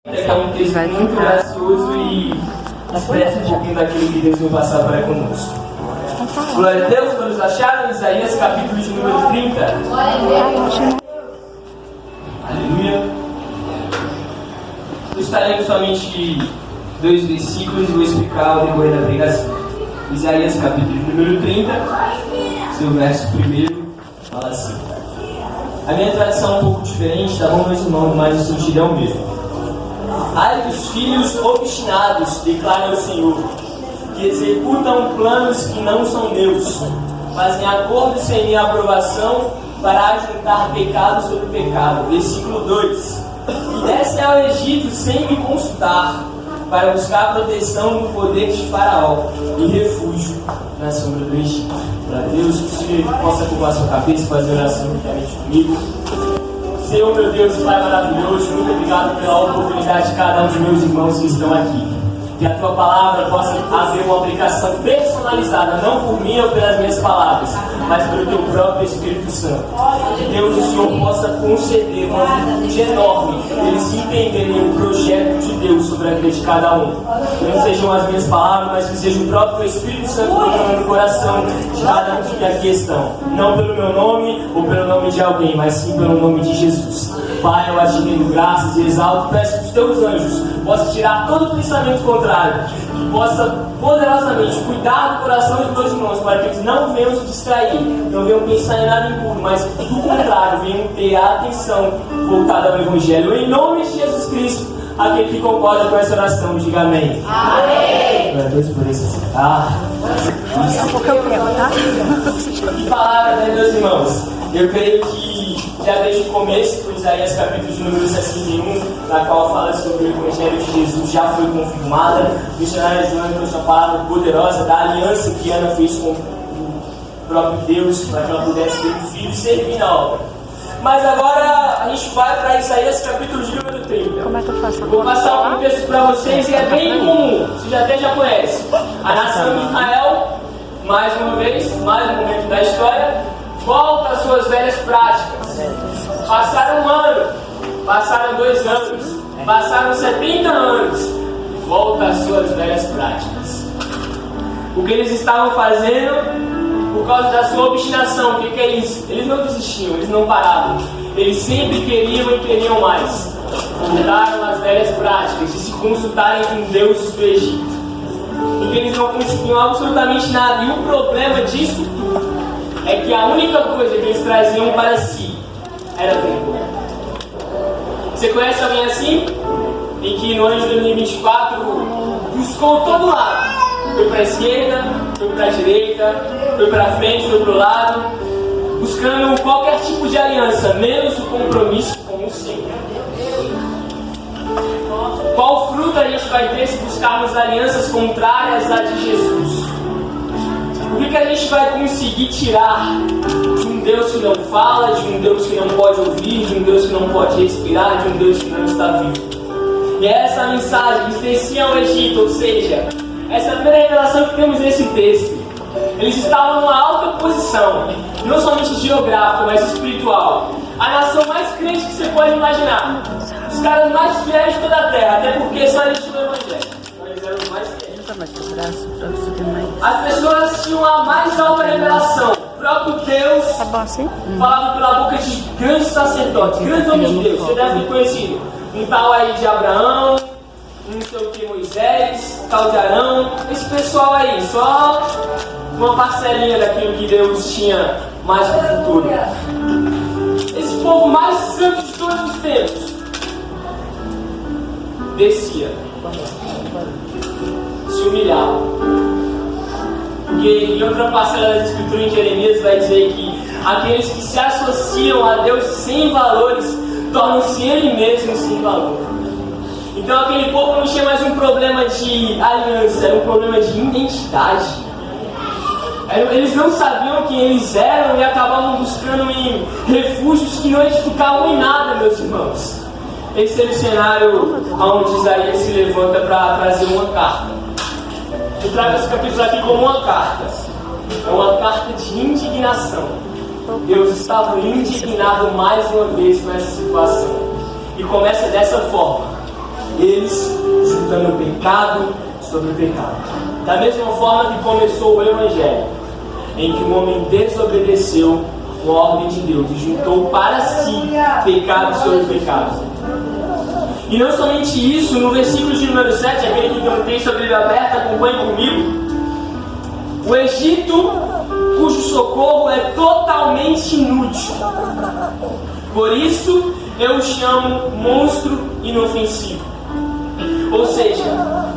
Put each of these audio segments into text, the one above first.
É um texto muito gracioso e expressa um pouquinho daquilo que Deus vai passar para conosco. Glória a Deus, quando acharam Isaías capítulo de número 30. Aleluia. Eu estarei somente 2 versículos e vou explicar o decorrer da pregação. Isaías capítulo de número 30, seu verso 1 fala assim. A minha tradução é um pouco diferente, tá bom, meus irmãos, mas o sentido é o mesmo. Ai dos filhos obstinados, declara o Senhor, que executam planos que não são meus, fazem acordos sem minha aprovação para ajuntar pecado sobre pecado. Versículo 2. E descem ao Egito sem me consultar, para buscar proteção no poder de Faraó e refúgio na sombra do Egito. Para Deus, que o Senhor possa curvar sua cabeça e fazer oração juntamente comigo. Senhor, meu Deus, Pai maravilhoso, muito obrigado pela oportunidade de cada um dos meus irmãos que estão aqui. Que a Tua palavra possa haver uma aplicação personalizada, não por mim ou pelas minhas palavras, mas pelo Teu próprio Espírito Santo. Que Deus, o Senhor, possa conceder uma virtude enorme, eles entenderem o projeto de Deus sobre a vida de cada um. Que não sejam as minhas palavras, mas que seja o próprio Espírito Santo tocando no coração de cada um que aqui estão. Não pelo meu nome ou pelo nome de alguém, mas sim pelo nome de Jesus. Pai, eu te rendo graças e exalto, peço que os Teus anjos possam tirar todo o pensamento contrário, que possa poderosamente cuidar do coração dos meus irmãos, para que eles não venham se distrair, não venham pensar em nada impuro, mas do contrário, venham ter a atenção voltada ao Evangelho. Em nome de Jesus Cristo, aquele que concorda com essa oração, diga amém. Amém. Glória a Deus por isso. Daqui a pouco eu pego, tá? Que palavra, né, meus irmãos? Eu creio que já desde o começo, Isaías capítulo de número 61, na qual fala sobre o Evangelho de Jesus, já foi confirmada. O missionário João trouxe uma palavra poderosa da aliança que Ana fez com o próprio Deus, para que ela pudesse ter um filho e servir na obra. Mas agora a gente vai para Isaías capítulo de número 30. Como é que eu faço? Vou passar um texto para vocês e é bem comum, vocês até já conhecem. A nação de Israel, mais uma vez, mais um momento da história, volta às suas velhas práticas. Passaram 1 ano, passaram 2 anos, passaram 70 anos, volta às suas velhas práticas. O que eles estavam fazendo, por causa da sua obstinação, o que é isso? Eles não desistiam, eles não paravam, eles sempre queriam e queriam mais. Voltaram às velhas práticas de se consultarem com deuses do Egito, porque eles não conseguiam absolutamente nada. E o problema disso tudo é que a única coisa que eles traziam para si era vergonha. Você conhece alguém assim? Em que no ano de 2024 buscou todo lado. Foi para a esquerda, foi para a direita, foi para frente, foi para o lado, buscando qualquer tipo de aliança, menos o compromisso com o Senhor. Qual fruto a gente vai ter se buscarmos alianças contrárias à de Jesus? O que a gente vai conseguir tirar de um Deus que não fala, de um Deus que não pode ouvir, de um Deus que não pode respirar, de um Deus que não está vivo? E é essa mensagem que descia ao Egito, ou seja, essa é a primeira revelação que temos nesse texto. Eles estavam numa alta posição, não somente geográfica, mas espiritual. A nação mais crente que você pode imaginar. Os caras mais fiéis de toda a terra, até porque só eles tinham o Evangelho. Eles eram os mais fiéis. As pessoas tinham a mais alta revelação. O próprio Deus falava pela boca de grandes sacerdotes, grandes homens de Deus. Você deve ter conhecido um tal aí de Abraão, não sei o que, Moisés, tal de Arão. Esse pessoal aí, só uma parcelinha daquilo que Deus tinha mais para o futuro. Esse povo mais santo de todos os tempos descia, se humilhava. Porque em outra parcela das escrituras, em Jeremias, vai dizer que aqueles que se associam a Deus sem valores tornam-se ele mesmo sem valor. Então aquele povo não tinha mais um problema de aliança, era um problema de identidade. Eles não sabiam quem eles eram e acabavam buscando em refúgios que não edificavam em nada, meus irmãos. Esse é o cenário onde Isaías se levanta para trazer uma carta. Eu trago esse capítulo aqui como uma carta. É uma carta de indignação. Deus estava indignado mais uma vez com essa situação. E começa dessa forma. eles juntando pecado sobre pecado. Da mesma forma que começou o Evangelho, em que um homem desobedeceu a ordem de Deus e juntou para si pecado sobre pecado. E não somente isso, no versículo de número 7, aquele que tem um texto, a Bíblia aberta, acompanhe comigo. O Egito, cujo socorro é totalmente inútil. Por isso, eu o chamo monstro inofensivo. Ou seja,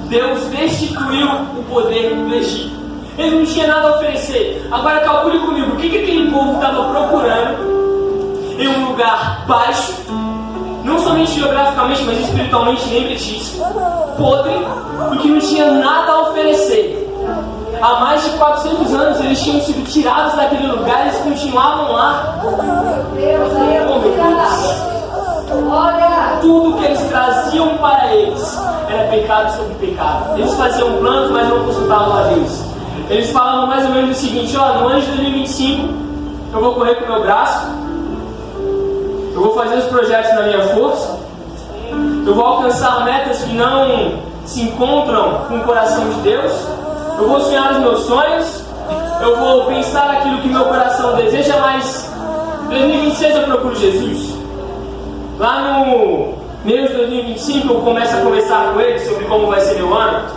Deus destituiu o poder do Egito. Ele não tinha nada a oferecer. Agora calcule comigo, o que aquele povo estava procurando em um lugar baixo, não somente geograficamente, mas espiritualmente, lembre disso, podre, e que não tinha nada a oferecer. Há mais de 400 anos eles tinham sido tirados daquele lugar e eles continuavam lá. Oh, meu Deus. Tudo que eles traziam para eles era pecado sobre pecado. Eles faziam planos, mas não consultavam a Deus. Eles falavam mais ou menos o seguinte: ó, no ano de 2025 eu vou correr com o meu braço, eu vou fazer os projetos na minha força, eu vou alcançar metas que não se encontram com o coração de Deus, eu vou sonhar os meus sonhos, eu vou pensar naquilo que meu coração deseja, mas em 2026 eu procuro Jesus. Lá no meio de 2025 eu começo a conversar com ele sobre como vai ser meu ano.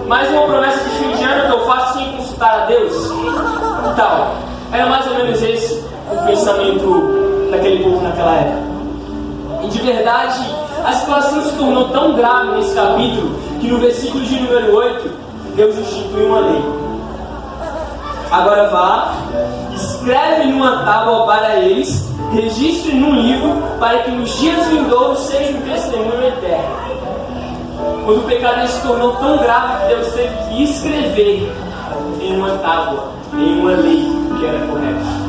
Mais uma promessa de fim de ano que eu faço sem consultar a Deus. Então, era mais ou menos esse o pensamento daquele povo naquela época. E de verdade, a situação se tornou tão grave nesse capítulo que no versículo de número 8, Deus instituiu uma lei. Agora vá, escreve numa tábua para eles, registre num livro, para que nos dias vindouros seja um testemunho eterno. Quando o pecado se tornou tão grave que Deus teve que escrever em uma tábua, em uma lei que era correta.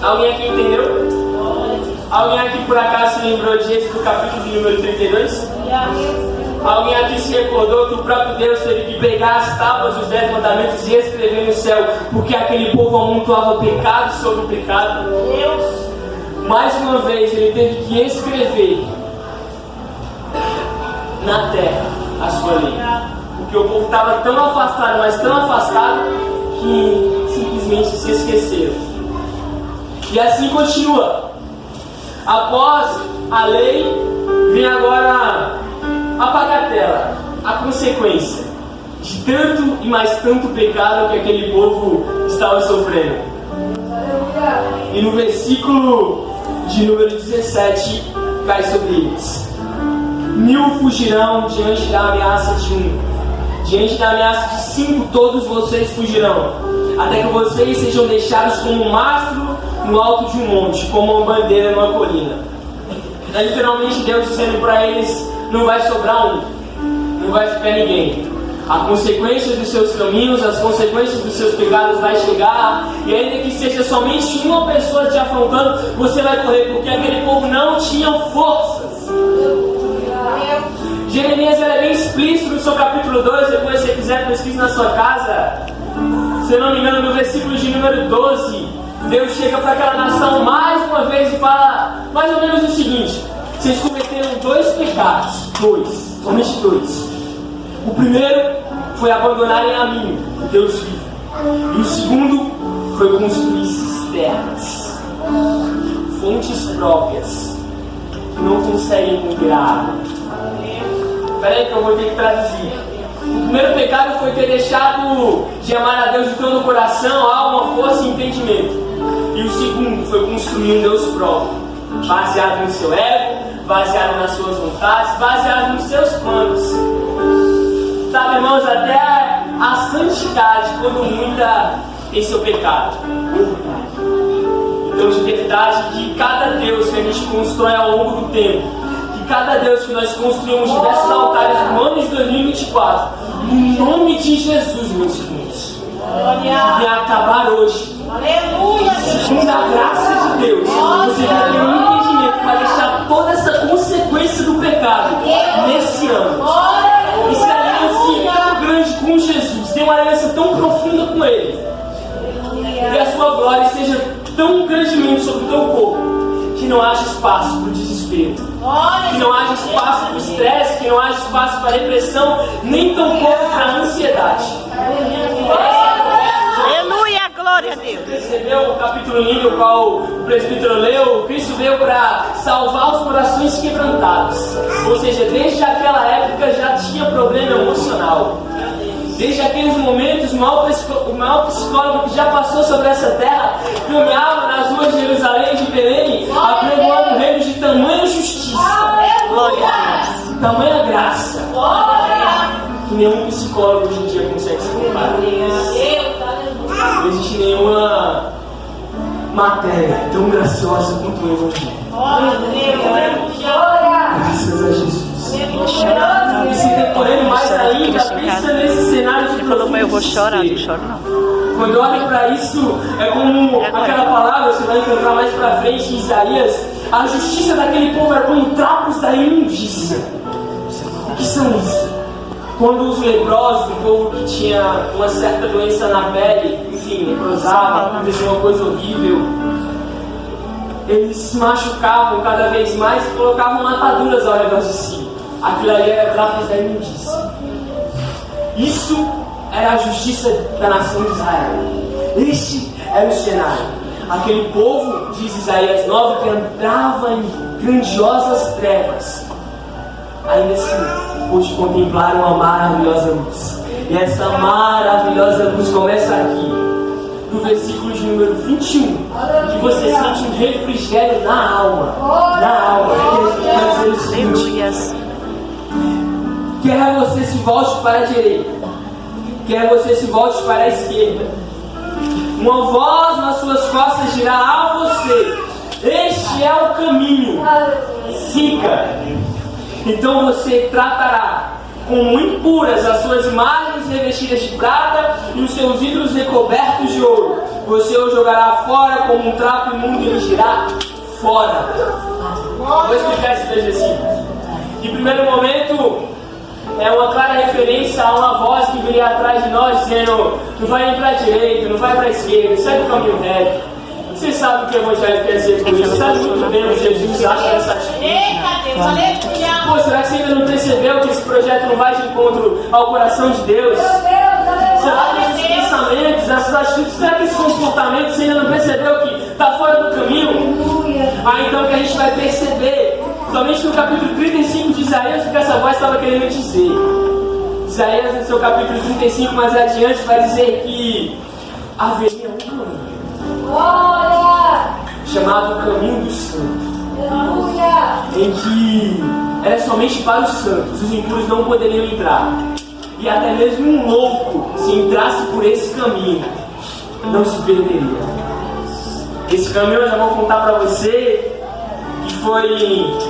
Alguém aqui entendeu? Alguém aqui por acaso se lembrou de Êxodo do capítulo de número 32? Alguém aqui se recordou que o próprio Deus teve que pegar as tábuas dos 10 mandamentos e escrever no céu, porque aquele povo amontoava pecado sobre pecado? Mais uma vez ele teve que escrever na terra a sua lei, porque o povo estava tão afastado, mas tão afastado, que simplesmente se esqueceram. E assim continua. Após a lei, vem agora a bagatela, a consequência de tanto e mais tanto pecado que aquele povo estava sofrendo. E no versículo de número 17 cai sobre eles: 1000 fugirão diante da ameaça de 1, diante da ameaça de 5 todos vocês fugirão, até que vocês sejam deixados como um mastro no alto de um monte, como uma bandeira numa colina. É literalmente Deus dizendo para eles: não vai sobrar um, não vai ficar ninguém. A consequência dos seus caminhos, as consequências dos seus pecados vai chegar, e ainda que seja somente uma pessoa te afrontando, você vai correr, porque aquele povo não tinha forças. Jeremias era bem explícito no seu capítulo 2, depois se você quiser pesquise na sua casa. Se eu não me engano, no versículo de número 12, Deus chega para aquela nação mais uma vez e fala mais ou menos o seguinte: vocês cometeram 2 pecados, somente 2. O primeiro foi abandonarem a mim, o Deus vivo. E o segundo foi construir cisternas, fontes próprias, que não conseguem conter a água. Espera aí que eu vou ter que traduzir. O primeiro pecado foi ter deixado de amar a Deus de todo o coração, alma, força e entendimento. E o segundo foi construir um Deus próprio, baseado no seu ego, baseado nas suas vontades, baseado nos seus planos. Sabe, irmãos, até a santidade, quando muita, tem seu pecado. Então, de verdade, que cada Deus que a gente constrói ao longo do tempo, que cada Deus que nós construímos diversos altares no ano de 2024, no nome de Jesus, meus irmãos, vai acabar hoje. Aleluia! Segundo a graça de Deus, você vai ter um entendimento para deixar toda essa consequência do pecado nesse ano. E se a aliança é tão grande com Jesus, tem uma aliança tão profunda com Ele, e a sua glória esteja tão grandemente sobre o teu corpo, que não haja espaço para o desespero, Que não haja espaço para o estresse, que não haja espaço para a depressão, nem tampouco para a ansiedade. Aleluia, glória a Deus. Percebeu o capítulo lindo o qual o presbítero leu? Cristo veio para salvar os corações quebrantados. Ou seja, desde aquela época já tinha problema emocional. Desde aqueles momentos, o maior psicólogo que já passou sobre essa terra caminhava nas ruas de Jerusalém e de Belém, apregoando reinos de tamanha justiça, Glória a Deus. tamanha graça, que nenhum psicólogo hoje em dia consegue se comparar. Não existe nenhuma matéria tão graciosa quanto o Evangelho. Graças a Jesus. E se decorrendo mais ainda, pensa nesse cenário de Falou, eu vou chorar, não choro não. Quando olha para isso, é como aquela palavra, você vai encontrar mais para frente em Isaías, a justiça daquele povo era como trapos da imundícia. O que são isso? Quando os leprosos, o povo que tinha uma certa doença na pele, enfim, leprosava, aconteceu uma coisa horrível, eles se machucavam cada vez mais e colocavam ataduras ao redor de si. Aquilo ali era trapos da imundícia. Isso era a justiça da nação de Israel. Este era o cenário. Aquele povo, diz Isaías 9, que entrava em grandiosas trevas, ainda assim pôde contemplar uma maravilhosa luz. E essa maravilhosa luz começa aqui, no versículo de número 21, que você sente um refrigério na alma. Na alma. Que quer dizer o seguinte: quer você se volte para a direita, quer você se volte para a esquerda, uma voz nas suas costas dirá a você: este é o caminho, siga. Então você tratará como impuras as suas imagens revestidas de prata e os seus ídolos recobertos de ouro. Você o jogará fora como um trapo imundo e ele dirá: fora. Vou explicar esses dois versículos. De primeiro momento, é uma clara referência a uma voz que viria atrás de nós dizendo: não vai nem para a direita, não vai para a esquerda, segue o caminho reto. Você sabe o que o Evangelho quer dizer com isso? Sabe muito bem o que Jesus acha dessa atitude. Pô, será que você ainda não percebeu que esse projeto não vai de encontro ao coração de Deus? Será que esses pensamentos, essas atitudes, será que esse comportamento você ainda não percebeu que está fora do caminho? Então que a gente vai perceber, somente no capítulo 35 de Isaías, o que essa voz estava querendo dizer. Isaías, no seu capítulo 35, mais adiante, vai dizer que haveria um caminho chamado Caminho do Santo, em que era somente para os santos, os impuros não poderiam entrar. E até mesmo um louco, se entrasse por esse caminho, não se perderia. Esse caminho eu já vou contar para você, que foi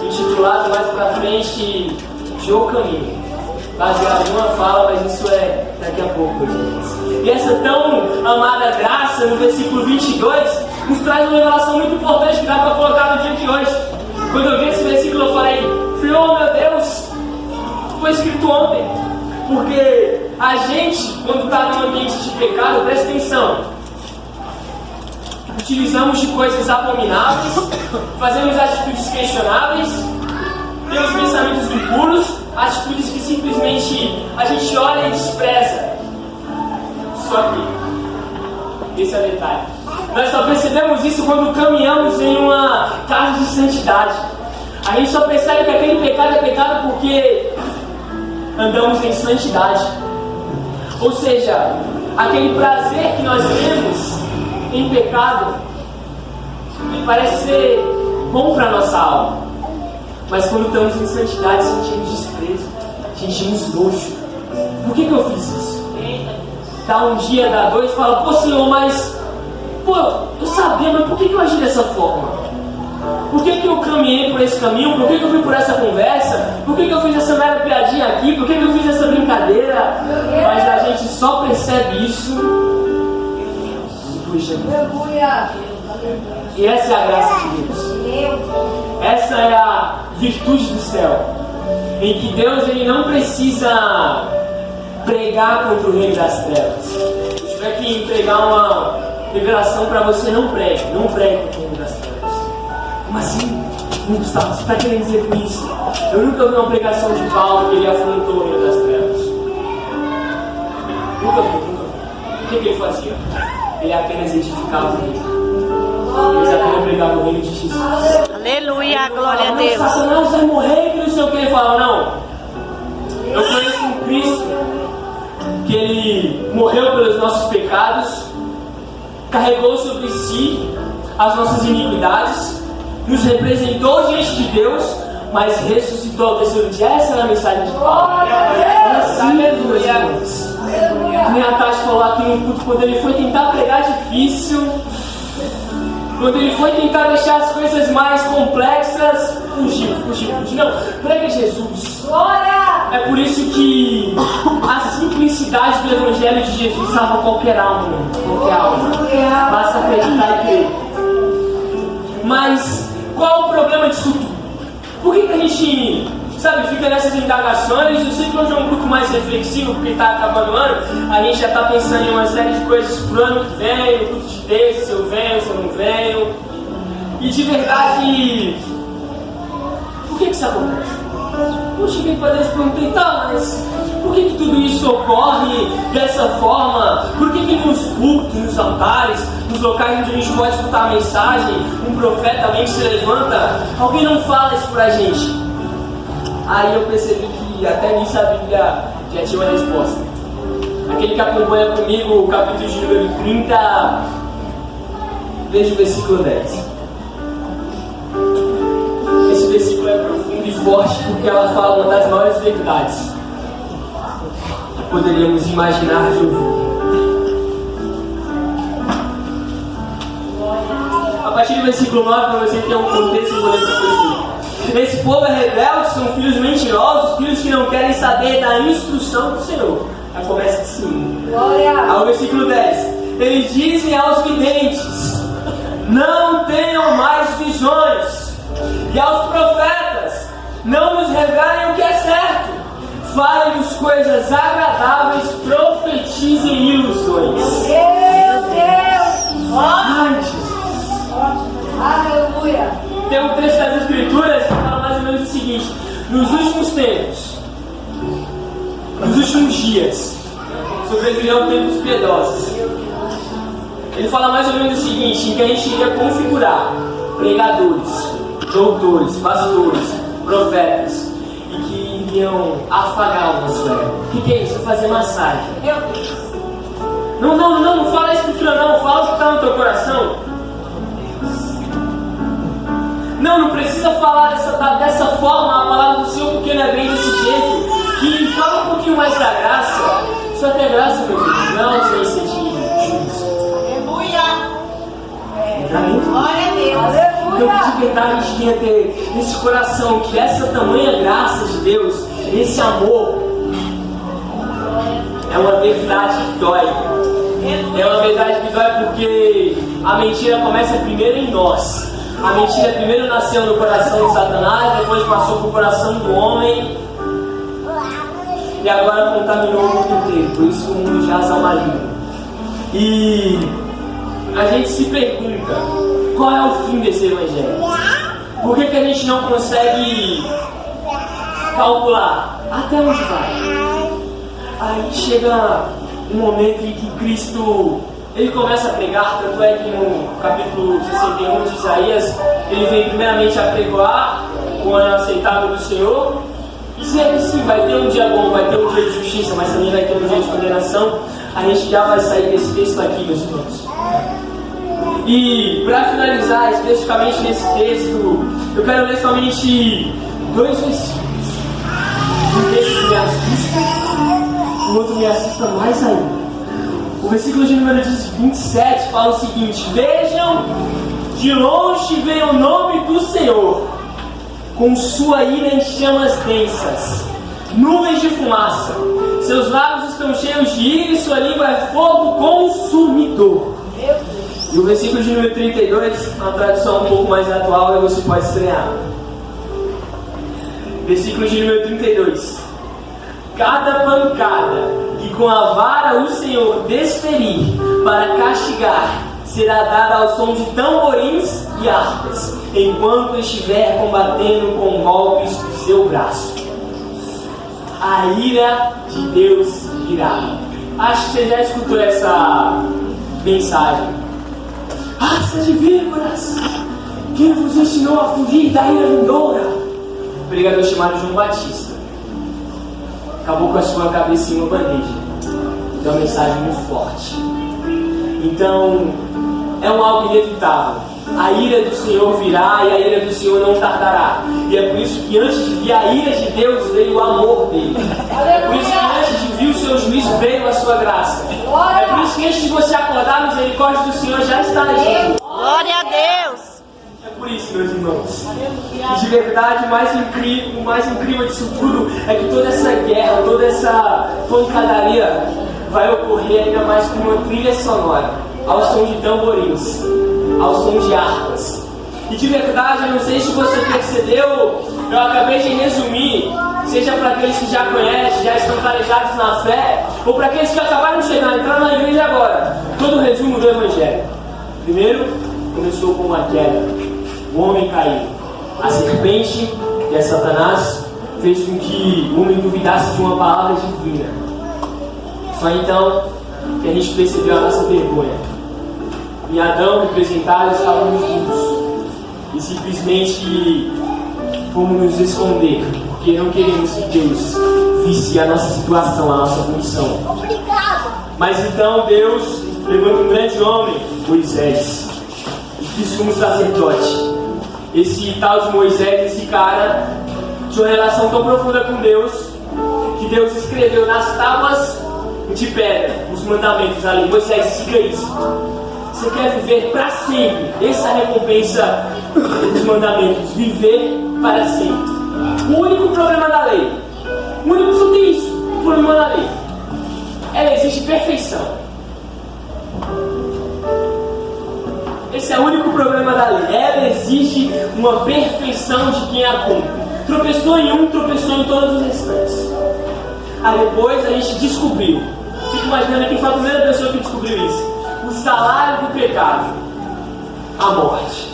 intitulado mais para frente de O Caminho, baseado em uma fala, mas isso é daqui a pouco, gente. E essa tão amada graça, no versículo 22, nos traz uma revelação muito importante que dá para colocar no dia de hoje. Quando eu vi esse versículo, eu falei: oh meu Deus, foi escrito ontem. Porque a gente, quando está num ambiente de pecado, presta atenção, utilizamos de coisas abomináveis, fazemos atitudes questionáveis, temos pensamentos impuros, atitudes que simplesmente a gente olha e despreza. Só que esse é o detalhe: nós só percebemos isso quando caminhamos em uma casa de santidade. A gente só percebe que aquele pecado é pecado porque andamos em santidade. Ou seja, aquele prazer que nós temos em pecado parece ser bom para a nossa alma, mas quando estamos em santidade sentimos desprezo, sentimos nojo. Por que eu fiz isso? Dá um dia, dá dois, fala: pô Senhor, mas eu sabia, mas por que eu agi dessa forma? Por que eu caminhei por esse caminho? Por que eu fui por essa conversa? Por que eu fiz essa mera piadinha aqui? Por que eu fiz essa brincadeira? Mas a gente só percebe isso depois de Jesus. E essa é a graça de Deus. Essa é a virtude do céu, em que Deus ele não precisa pregar contra o reino das trevas. Se eu tiver que entregar uma revelação para você, não pregue contra o reino das trevas. assim, Gustavo, você está querendo dizer com isso? Eu nunca vi uma pregação de Paulo que ele afrontou o meio das trevas. Nunca vi. O que ele fazia? Ele apenas edificava o reino. Eles apenas pregavam o reino de Jesus. Aleluia, glória a Deus. Satanás vai morrer, que não sei o que. Ele fala, não. Eu conheço um Cristo que ele morreu pelos nossos pecados, carregou sobre si as nossas iniquidades, nos representou diante de Deus, mas ressuscitou ao terceiro dia. Essa era a mensagem de Paulo. Nem a Tati falou aqui no culto, quando ele foi tentar pregar difícil, quando ele foi tentar deixar as coisas mais complexas, fugiu. Não, prega Jesus. É por isso que a simplicidade do Evangelho de Jesus salva qualquer alma. Basta acreditar e crer. Mas qual o problema disso tudo? Por que a gente, fica nessas indagações? Eu sei que hoje é um culto mais reflexivo, porque está acabando o ano, a gente já está pensando em uma série de coisas pro ano que vem, no culto de texto, se eu venho, se eu não venho. E de verdade, por que isso acontece? Eu cheguei para Deus e perguntei, mas por que tudo isso ocorre dessa forma? Por que nos cultos, nos altares, nos locais onde a gente pode escutar a mensagem, um profeta, alguém que se levanta, alguém não fala isso pra gente? Aí eu percebi que até nisso a Bíblia já tinha uma resposta. Aquele que acompanha comigo o capítulo de número 30, veja o versículo 10. Esse versículo é profundo e forte porque ela fala uma das maiores verdades que poderíamos imaginar de ouvir. A partir do versículo 9, para você ter um contexto, eu vou ler para você. Esse povo é rebelde, são filhos mentirosos, filhos que não querem saber da instrução do Senhor. Aí começa assim. Ao versículo 10. Eles dizem aos videntes: não tenham mais visões. E aos profetas: não nos revelem o que é certo. Falem-nos coisas agradáveis, profetizem ilusões. Meu Deus! Antes. Aleluia! Tem um texto das Escrituras que fala mais ou menos o seguinte: nos últimos tempos, nos últimos dias, sobrevirão tempos piedosos. Ele fala mais ou menos o seguinte: em que a gente iria configurar pregadores, doutores, pastores, profetas, e que iriam afagar o nosso ego. O que é isso? Fazer massagem. Não fala a Escritura não, fala o que está no teu coração. Não precisa falar dessa forma a palavra do Senhor, porque não é bem desse jeito. E fala um pouquinho mais da graça. Só tem graça, meu filho, não sem sentir juízo. Aleluia! Glória a Deus! Então, de verdade, a gente tinha que ter nesse coração que essa tamanha graça de Deus, esse amor, é uma verdade que dói. É uma verdade que dói porque a mentira começa primeiro em nós. A mentira primeiro nasceu no coração de Satanás, depois passou para o coração do homem e agora contaminou o mundo inteiro. Por isso que o mundo jaz ao maligno. E a gente se pergunta: qual é o fim desse evangelho? Por que a gente não consegue calcular até onde vai? Aí chega um momento em que Cristo, ele começa a pregar, tanto é que no capítulo 61 de Isaías, ele vem primeiramente a pregoar o ano aceitável do Senhor, e dizer que sim, vai ter um dia bom, vai ter um dia de justiça, mas também vai ter um dia de condenação. A gente já vai sair desse texto aqui, meus irmãos. E para finalizar especificamente nesse texto, eu quero ler somente 2 versículos. Um texto que me assusta, o outro me assusta mais ainda. O versículo de número 27 fala o seguinte: vejam, de longe vem o nome do Senhor, com sua ira em chamas densas, nuvens de fumaça. Seus lábios estão cheios de ira e sua língua é fogo consumidor. E o versículo de número 32, uma tradução um pouco mais atual, e você pode estranhar. Versículo de número 32. Cada pancada que com a vara o Senhor desferir para castigar será dada ao som de tamborins e harpas, enquanto estiver combatendo com golpes do seu braço. A ira de Deus virá. Acho que você já escutou essa mensagem. Raça de víboras, quem vos ensinou a fugir da ira vindoura? Um pregador chamado João Batista acabou com a sua cabeça em uma bandeja. É uma mensagem muito forte. Então, é algo inevitável. A ira do Senhor virá e a ira do Senhor não tardará. E é por isso que antes de vir a ira de Deus veio o amor dele. É por isso que antes de vir o seu juízo veio a sua graça. É por isso que antes de você acordar, a misericórdia do Senhor já está aí. Glória a Deus. É por isso, meus irmãos. E de verdade, o mais incrível disso tudo é que toda essa guerra, toda essa pancadaria vai ocorrer ainda mais com uma trilha sonora, ao som de tamborins, ao som de harpas. E de verdade, eu não sei se você percebeu, eu acabei de resumir, seja para aqueles que já conhecem, já estão calejados na fé, ou para aqueles que acabaram de chegar, entraram na igreja agora, todo o resumo do Evangelho. Primeiro, começou com uma queda, o homem caiu. A serpente, que é Satanás, fez com que o homem duvidasse de uma palavra divina. Só então que a gente percebeu a nossa vergonha. Em Adão, representado, estávamos nus. E simplesmente fomos nos esconder, porque não queremos que Deus visse a nossa situação, a nossa condição. Mas então Deus levanta um grande homem, Moisés, que sumo sacerdote. Esse tal de Moisés, esse cara, tinha uma relação tão profunda com Deus, que Deus escreveu nas tábuas de pedra os mandamentos ali. Moisés, siga isso. Você quer viver para sempre? Essa é a recompensa dos mandamentos, viver para sempre. O único problema da lei, o único só tem isso, o problema da lei, ela exige perfeição. Esse é o único problema da lei. Ela exige uma perfeição de quem a cumpre. Tropeçou em um, tropeçou em todos os restantes. Aí depois a gente descobriu. Fico imaginando quem foi a primeira pessoa que descobriu isso. O salário do pecado, a morte.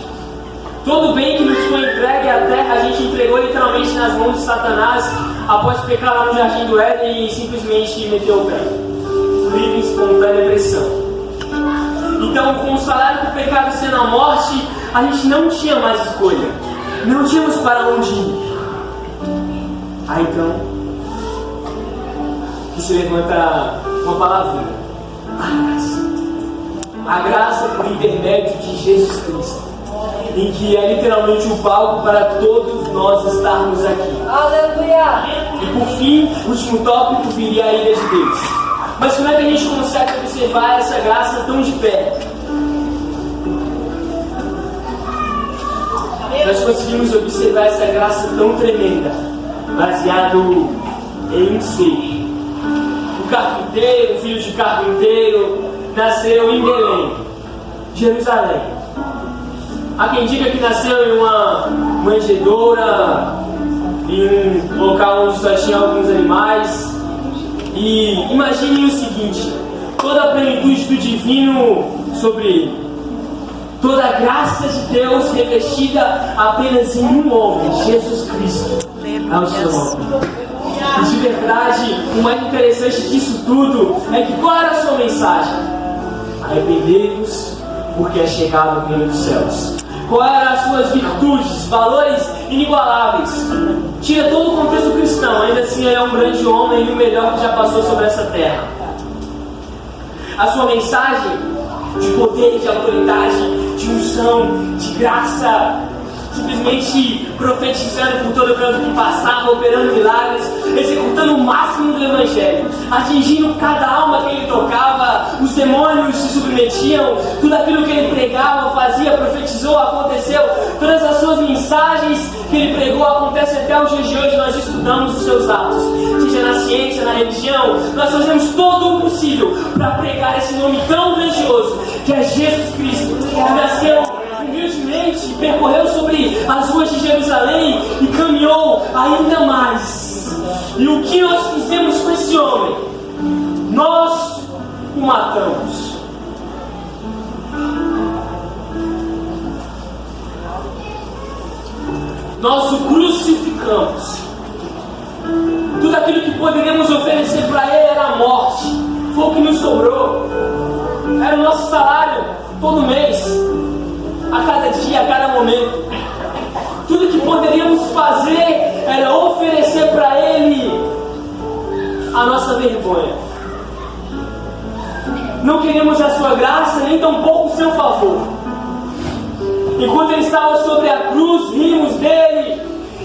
Todo bem que nos foi entregue à terra, a gente entregou literalmente nas mãos de Satanás após pecar lá no Jardim do Éden e simplesmente meteu o pé. Livre, espontânea pressão. Então, com o salário do pecado sendo a morte, a gente não tinha mais escolha. Não tínhamos para onde ir. Aí então, que se levanta uma palavrinha. A graça. A graça por intermédio de Jesus Cristo. Em que é literalmente o palco para todos nós estarmos aqui. Aleluia! E por fim, o último tópico viria a ira de Deus. Mas como é que a gente consegue observar essa graça tão de perto? Nós conseguimos observar essa graça tão tremenda, baseado em um ser. O carpinteiro, o filho de carpinteiro, nasceu em Belém, Jerusalém. Há quem diga que nasceu em uma manjedoura, em um local onde só tinha alguns animais. E imagine o seguinte: toda a plenitude do divino sobre ele, toda a graça de Deus revestida apenas em um homem, Jesus Cristo. É o seu nome. E de verdade, o mais interessante disso tudo é que qual era a sua mensagem? Arrependei-vos, porque é chegado o reino dos céus. Qual eram as suas virtudes, valores inigualáveis? Tira todo o contexto cristão, ainda assim ele é um grande homem e o melhor que já passou sobre essa terra. A sua mensagem de poder, de autoridade, de unção, de graça, simplesmente profetizando por todo canto que passava, operando milagres, executando o máximo do Evangelho, atingindo cada alma que ele tocava, os demônios se submetiam, tudo aquilo que ele pregava, fazia, profetizou, aconteceu, todas as suas mensagens que ele pregou acontecem até os dias de hoje. Nós estudamos os seus atos, seja na ciência, na religião, nós fazemos todo o possível para pregar esse nome tão grandioso que é Jesus Cristo, que nasceu humildemente, percorreu sobre as ruas de Jerusalém e caminhou ainda mais. E o que nós fizemos com esse homem? Nós o matamos. nós o crucificamos. Tudo aquilo que poderíamos oferecer para Ele era a morte. Foi o que nos sobrou. Era o nosso salário todo mês, a cada dia, a cada momento. Tudo que poderíamos fazer era oferecer para Ele a nossa vergonha. Não queríamos a sua graça, nem tampouco o seu favor. Enquanto Ele estava sobre a cruz, rimos dele,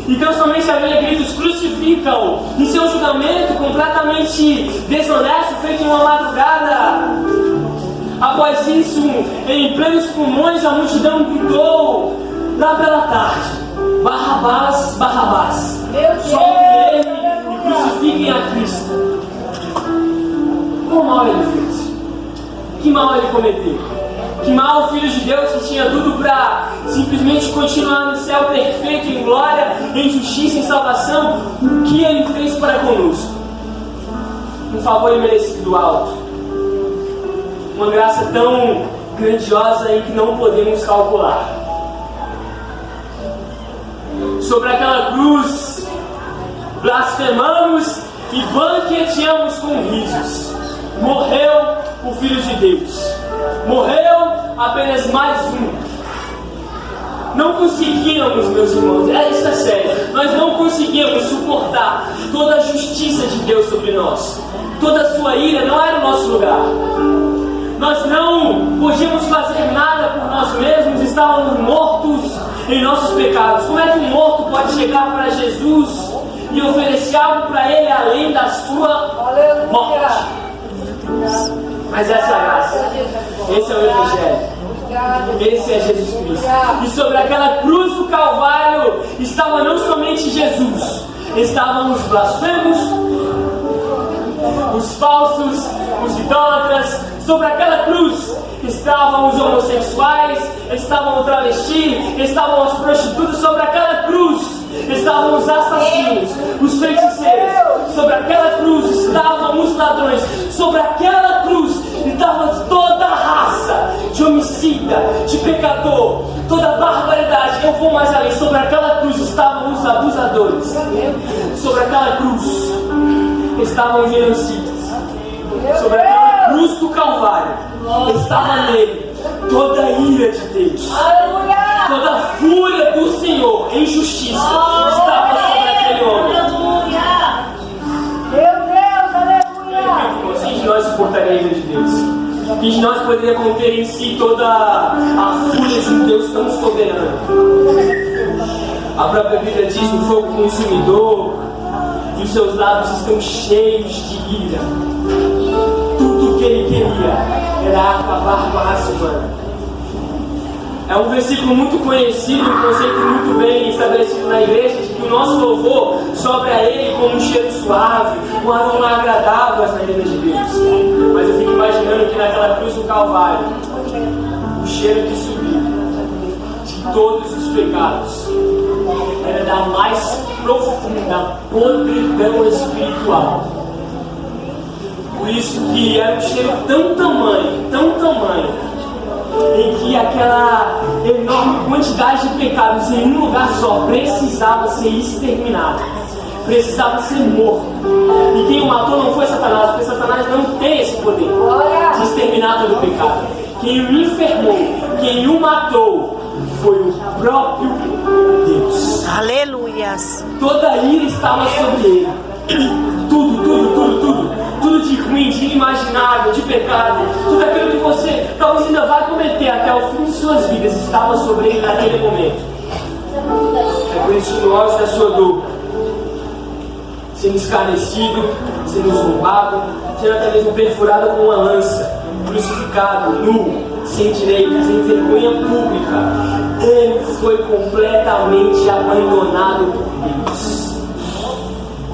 e tão somente havia gritos: crucificam! Em seu julgamento completamente desonesto, feito em uma madrugada. Após isso, em plenos pulmões, a multidão gritou lá pela tarde: Barrabás, Barrabás! Soltem ele e crucifiquem a Cristo. Qual mal ele fez? Que mal ele cometeu? Que mal o Filho de Deus, que tinha tudo para simplesmente continuar no céu perfeito, em glória, em justiça, em salvação, o que ele fez para conosco? Um favor imerecido do alto. Uma graça tão grandiosa em que não podemos calcular. Sobre aquela cruz, blasfemamos e banqueteamos com risos. Morreu o Filho de Deus. Morreu apenas mais um. Não conseguíamos, meus irmãos, isso é sério, nós não conseguíamos suportar toda a justiça de Deus sobre nós. Toda a sua ira não era o nosso lugar. Nós não podíamos fazer nada por nós mesmos, estávamos mortos em nossos pecados. Como é que um morto pode chegar para Jesus e oferecer algo para Ele além da sua morte? Mas essa é a graça. Esse é o Evangelho. Esse é Jesus Cristo. E sobre aquela cruz do Calvário estava não somente Jesus, estavam os blasfemos, os falsos, os idólatras. Sobre aquela cruz estavam os homossexuais, estavam os travestis, estavam as prostitutas. Sobre aquela cruz estavam os assassinos, os feiticeiros. Sobre aquela cruz estavam os ladrões. Sobre aquela cruz estava toda a raça de homicida, de pecador, toda a barbaridade. Eu vou mais além. Sobre aquela cruz estavam os abusadores. Sobre aquela cruz estavam os genocidas. Sobre aquela cruz do Calvário estava nele toda a ira de Deus. Toda a fúria do Senhor em justiça estava sobre aquele homem. Quem de nós suportaria a ira de Deus? Quem de nós poderia conter em si toda a fúria de um Deus tão soberano? A própria Bíblia diz: no fogo consumidor, e os seus lábios estão cheios de ira. Tudo que ele queria era acabar com a raça humana. É um versículo muito conhecido, um conceito muito bem estabelecido na igreja, de que o nosso louvor sobe a Ele como um cheiro suave, um aroma agradável às narinas de Deus. Mas eu fico imaginando que naquela cruz do Calvário, o cheiro que subiu de todos os pecados era da mais profunda podridão espiritual. Por isso que era um cheiro tão tamanho, em que aquela enorme quantidade de pecados em um lugar só precisava ser exterminado, precisava ser morto. E quem o matou não foi Satanás, porque Satanás não tem esse poder de exterminar todo o pecado. Quem o enfermou, quem o matou, foi o próprio Deus. Aleluias. Toda a ira estava sobre ele. Tudo de ruim, de inimaginável, de pecado, tudo aquilo que você talvez ainda vai cometer até o fim de suas vidas, estava sobre ele naquele momento. É por isso que no auge da sua dor, sendo escarnecido, sendo zombado, sendo até mesmo perfurado com uma lança, crucificado, nu, sem direito, sem vergonha pública, ele foi completamente abandonado por Deus.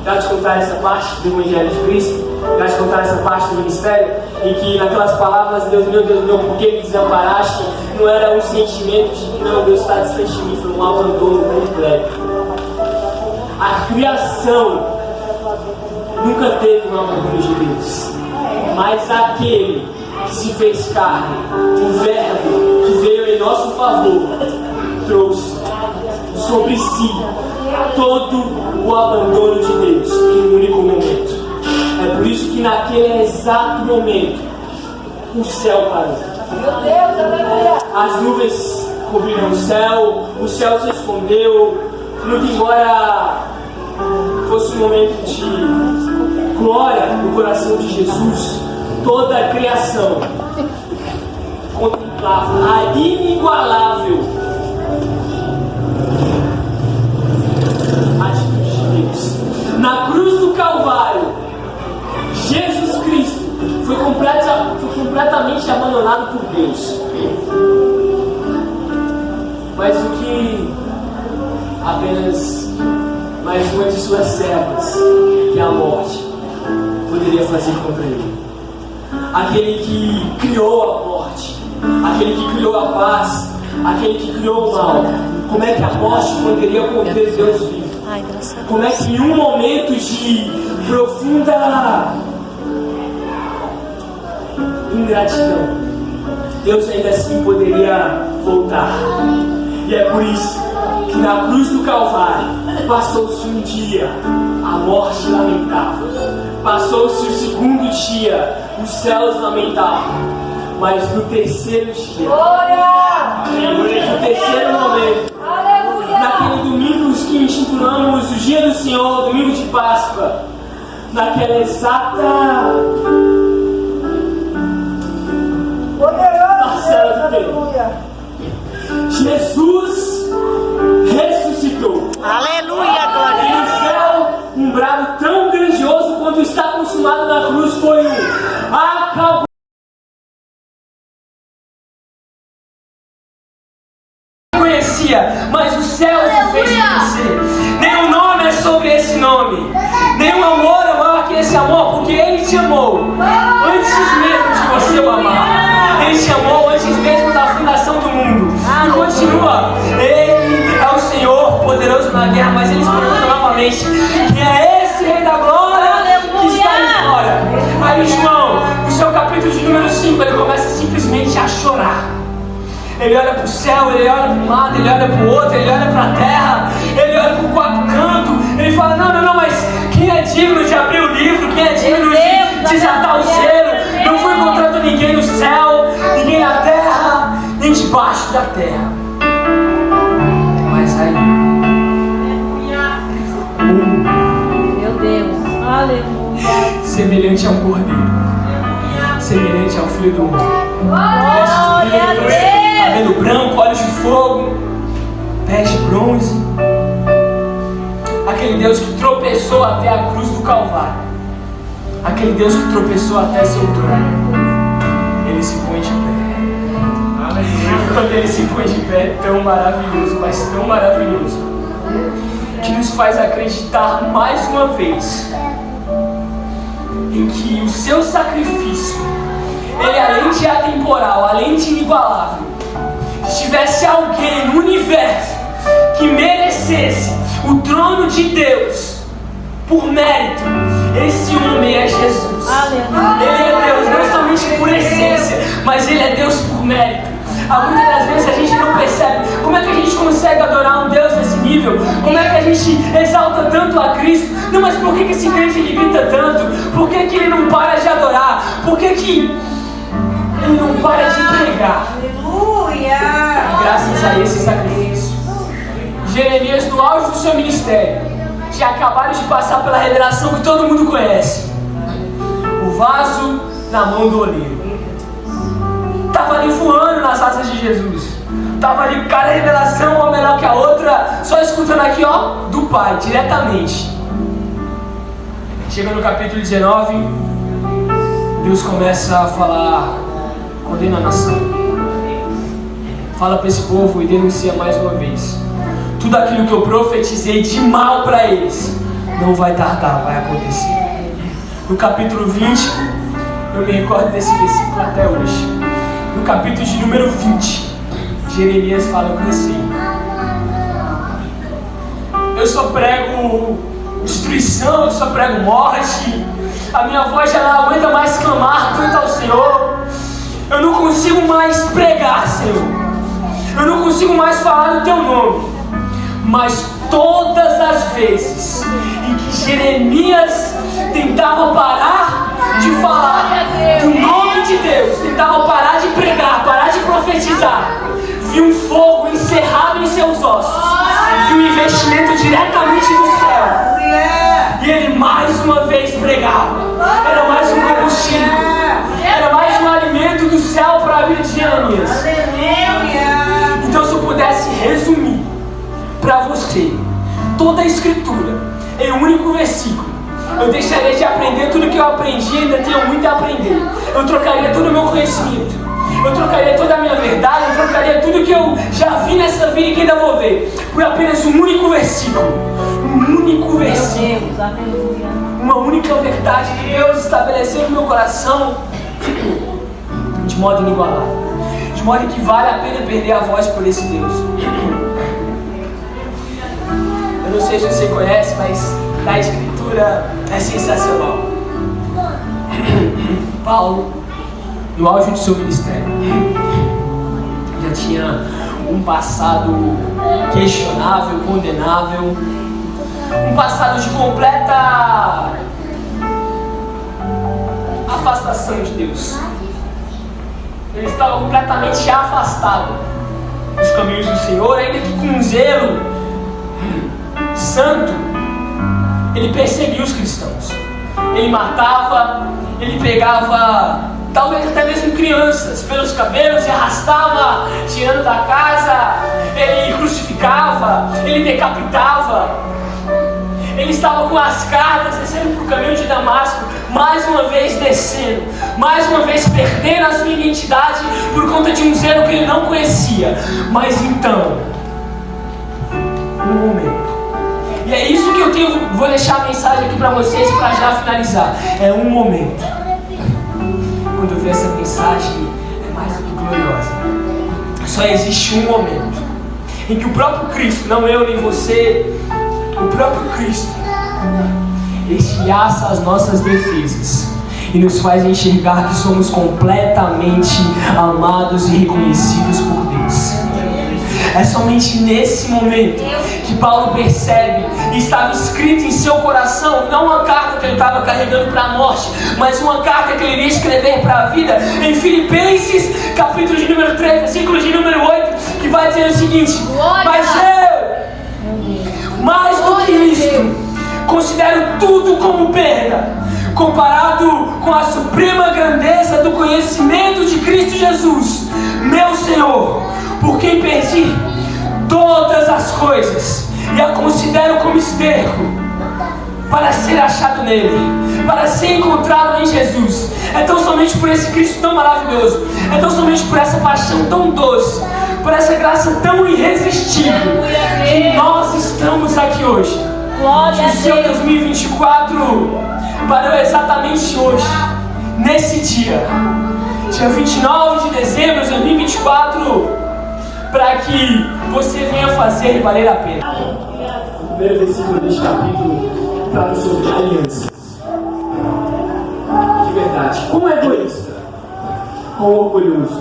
Quero te contar essa parte do Evangelho de Cristo, quero te contar essa parte do ministério, em que naquelas palavras: Deus meu, por que me desamparaste? Não era um sentimento de que não, Deus está distante de mim, foi um abandono completo. A criação nunca teve um abandono de Deus, mas aquele que se fez carne, o Verbo que veio em nosso favor, trouxe sobre si todo o abandono de Deus em um único momento. É por isso que naquele exato momento o céu parou. Meu Deus, aleluia. As nuvens cobriram o céu se escondeu. Muito embora fosse um momento de glória no coração de Jesus, toda a criação contemplava a inigualável atitude de Deus. Na cruz do Calvário, Jesus Cristo foi completamente abandonado por Deus. Mas o que apenas mais uma de suas servas, que é a morte, poderia fazer contra ele? Aquele que criou a morte, aquele que criou a paz, aquele que criou o mal. Como é que a morte poderia conter Deus vivo? Como é que em um momento de profunda ingratidão, Deus ainda assim poderia voltar? E é por isso que na cruz do Calvário passou-se um dia, a morte lamentava. Passou-se o segundo dia, os céus lamentavam. Mas no terceiro dia, no terceiro momento, naquele domingo que intitulamos o Dia do Senhor, domingo de Páscoa, naquela exata parcela do tempo, Jesus ressuscitou. Aleluia, glória. E no céu, um brado tão grandioso quanto está consumado na cruz foi um acabou. Conhecia, mas o céu se fez conhecer. Nenhum nome é sobre esse nome. Nenhum amor é maior que esse amor, porque Ele te amou antes mesmo de você o amar. Ele te amou antes mesmo da fundação do mundo. E continua. Ele é o Senhor poderoso na guerra, mas eles perguntam novamente: quem é esse Rei da Glória que está aí fora? Aí João, no seu capítulo de número 5, ele começa simplesmente a chorar. Ele olha para o céu, ele olha para um lado, ele olha para o outro, ele olha para a terra, ele olha para o quatro cantos, ele fala: não, mas quem é digno de abrir o livro, quem é digno de desatar o selo? Não foi encontrado ninguém no céu, ninguém na terra, nem debaixo da terra. Mas aí, Meu Deus, aleluia. semelhante a um cordeiro, semelhante ao Filho do Homem, Glória a Deus. cabelo branco, olhos de fogo, pés de bronze. Aquele Deus que tropeçou até a cruz do Calvário, aquele Deus que tropeçou até seu trono, Ele se põe de pé. Quando Ele se põe de pé, é tão maravilhoso, mas tão maravilhoso, que nos faz acreditar mais uma vez em que o seu sacrifício, ele além de atemporal, além de inigualável, se tivesse alguém no universo que merecesse o trono de Deus por mérito, esse homem é Jesus. Ele é Deus não somente por essência, mas Ele é Deus por mérito. Muitas das vezes a gente não percebe como é que a gente consegue adorar um Deus nesse nível, como é que a gente exalta tanto a Cristo. Não, mas por que esse crente ele grita tanto? Por que ele não para de adorar? Por que ele não para de pregar? Aleluia. Graças a esse sacrifício, Jeremias, no auge do seu ministério, já acabaram de passar pela revelação que todo mundo conhece: o vaso na mão do oleiro. Estava ali voando nas asas de Jesus. Estava ali cada revelação, uma melhor que a outra, só escutando aqui, do Pai, diretamente. Chega no capítulo 19, Deus começa a falar: condena a nação. Fala para esse povo e denuncia mais uma vez: tudo aquilo que eu profetizei de mal para eles não vai tardar, vai acontecer. No capítulo 20, eu me recordo desse versículo até hoje. No capítulo de número 20, Jeremias fala: eu cansei. Eu só prego destruição, eu só prego morte. A minha voz já não aguenta mais clamar tanto ao Senhor. Eu não consigo mais pregar, Senhor. Eu não consigo mais falar no Teu nome. Mas todas as vezes em que Jeremias tentava parar de falar do nome de Deus, tentava parar de pregar, parar de profetizar, viu um fogo encerrado em seus ossos, viu um investimento diretamente do céu, e ele mais uma vez pregava. Era mais um combustível, era mais um alimento do céu para a vida de Jeremias. Então, se eu pudesse resumir para você toda a Escritura em um único versículo, eu deixaria de aprender tudo que eu aprendi e ainda tenho muito a aprender. Eu trocaria todo o meu conhecimento, eu trocaria toda a minha verdade, eu trocaria tudo que eu já vi nessa vida e que ainda vou ver, por apenas um único versículo. Um único versículo. Uma única verdade que Deus estabeleceu no meu coração de modo inigualável, de modo que vale a pena perder a voz por esse Deus. Eu não sei se você conhece, mas a Escritura é sensacional. Paulo, no auge do seu ministério, já tinha um passado questionável, condenável, um passado de completa afastação de Deus. Ele estava completamente afastado dos caminhos do Senhor, ainda que com um zelo santo. Ele perseguia os cristãos, ele matava, ele pegava talvez até mesmo crianças pelos cabelos e arrastava, tirando da casa, ele crucificava, ele decapitava. Ele estava com as cargas descendo para o caminho de Damasco, mais uma vez descendo, mais uma vez perdendo a sua identidade por conta de um zelo que ele não conhecia. Mas então, um momento, e é isso que vou deixar a mensagem aqui para vocês para já finalizar. É um momento, quando eu ver essa mensagem, é mais do que gloriosa. Só existe um momento em que o próprio Cristo, não eu nem você, o próprio Cristo estilhaça as nossas defesas e nos faz enxergar que somos completamente amados e reconhecidos por Deus. É somente nesse momento que Paulo percebe, e estava escrito em seu coração, não uma carta que ele estava carregando para a morte, mas uma carta que ele iria escrever para a vida, em Filipenses, capítulo de número 3, versículo de número 8, que vai dizer o seguinte: mas eu, mais do que isto, considero tudo como perda, comparado com a suprema grandeza do conhecimento de Cristo Jesus, meu Senhor, por quem perdi todas as coisas e a considero como esterco, para ser achado nele, para ser encontrado em Jesus. É tão somente por esse Cristo tão maravilhoso, é tão somente por essa paixão tão doce, por essa graça tão irresistível, que nós estamos aqui hoje. Que o seu 2024 parou exatamente hoje, nesse dia 29 de dezembro de 2024, para que você venha fazer valer a pena. O primeiro versículo deste capítulo fala sobre alianças. De verdade, como egoísta, quão orgulhoso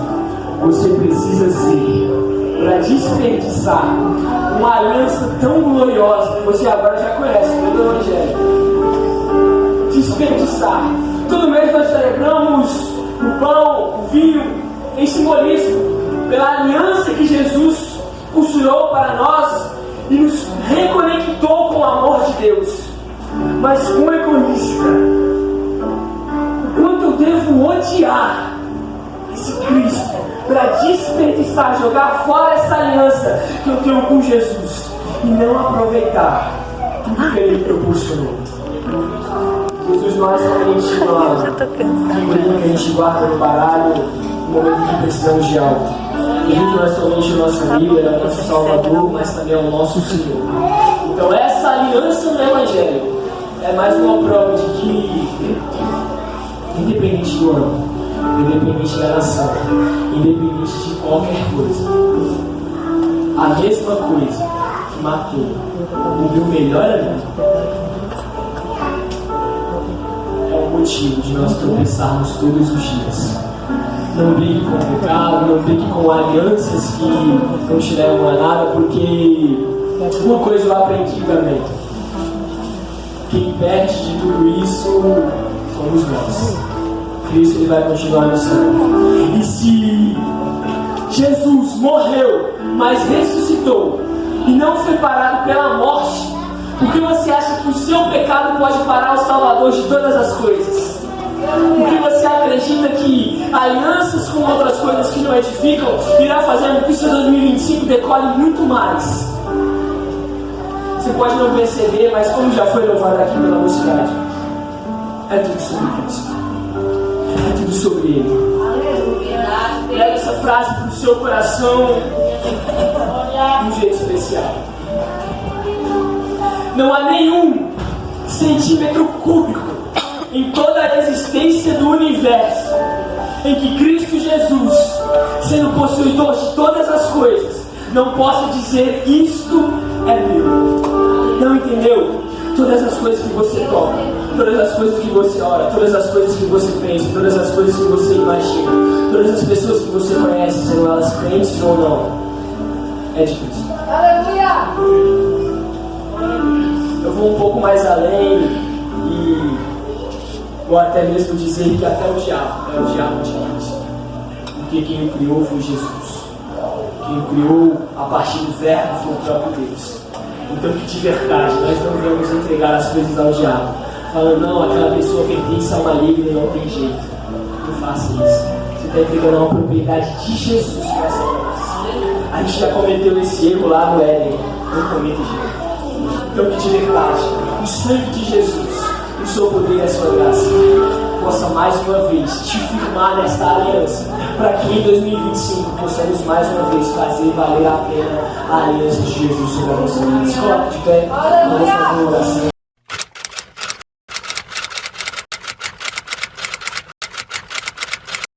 você precisa ser para desperdiçar uma aliança tão gloriosa que você agora já conhece, todo o Evangelho. Desperdiçar. Todo mês nós celebramos o pão, o vinho, em simbolismo pela aliança que Jesus costurou para nós e nos reconectou com o amor de Deus. Mas com egoísta, o quanto eu devo odiar esse Cristo para desperdiçar, jogar fora essa aliança que eu tenho com Jesus e não aproveitar tudo que Ele proporcionou. Jesus não é somente uma figurinha que a gente guarda no baralho no momento que precisamos de algo. Jesus não é somente o nosso amigo, Ele é o nosso Salvador, mas também é o nosso Senhor. Então essa aliança no Evangelho é mais uma prova de que, independente do ano, independente da nação, independente de qualquer coisa, a mesma coisa que matou o meu melhor amigo é o motivo de nós tropeçarmos todos os dias. Não brigue com o pecado, não brigue com alianças que não te levam a nada, porque Uma coisa eu aprendi também. Quem perde de tudo isso somos nós. Cristo ele vai continuar no céu. E se Jesus morreu, mas ressuscitou e não foi parado pela morte, por que você acha que o seu pecado pode parar o Salvador de todas as coisas? Por que você acredita que alianças com outras coisas que não edificam irá fazendo que o seu 2025 decole muito mais? Você pode não perceber, mas como já foi louvado aqui pela mocidade, é tudo sobre Cristo. É tudo sobre Ele. Leve essa frase para o seu coração de um jeito especial. Não há nenhum centímetro cúbico em toda a existência do universo em que Cristo Jesus, sendo possuidor de todas as coisas, não possa dizer: isto é meu. Não entendeu? Todas as coisas que você toca, todas as coisas que você ora, todas as coisas que você pensa, todas as coisas que você imagina, todas as pessoas que você conhece, sendo elas crentes ou não, é de Cristo. Aleluia! Eu vou um pouco mais além e vou até mesmo dizer que até o diabo é o diabo de Cristo. Porque quem o criou foi Jesus. Quem o criou a partir do verbo foi o próprio Deus. Então que de verdade nós não vamos entregar as coisas ao diabo, falando: não, aquela pessoa pertence ao maligno e não tem jeito. Não faça isso. Você está entregando uma propriedade de Jesus para essa coisa. A gente já cometeu esse erro lá no Éden. Não cometa de erro. Então que de verdade o sangue de Jesus, o seu poder e a sua graça possa mais uma vez te firmar nesta aliança, para que em 2025 possamos mais uma vez fazer valer a pena a aliança de Jesus sobre a nossa vida. Se coloque de pé, vamos fazer uma oração.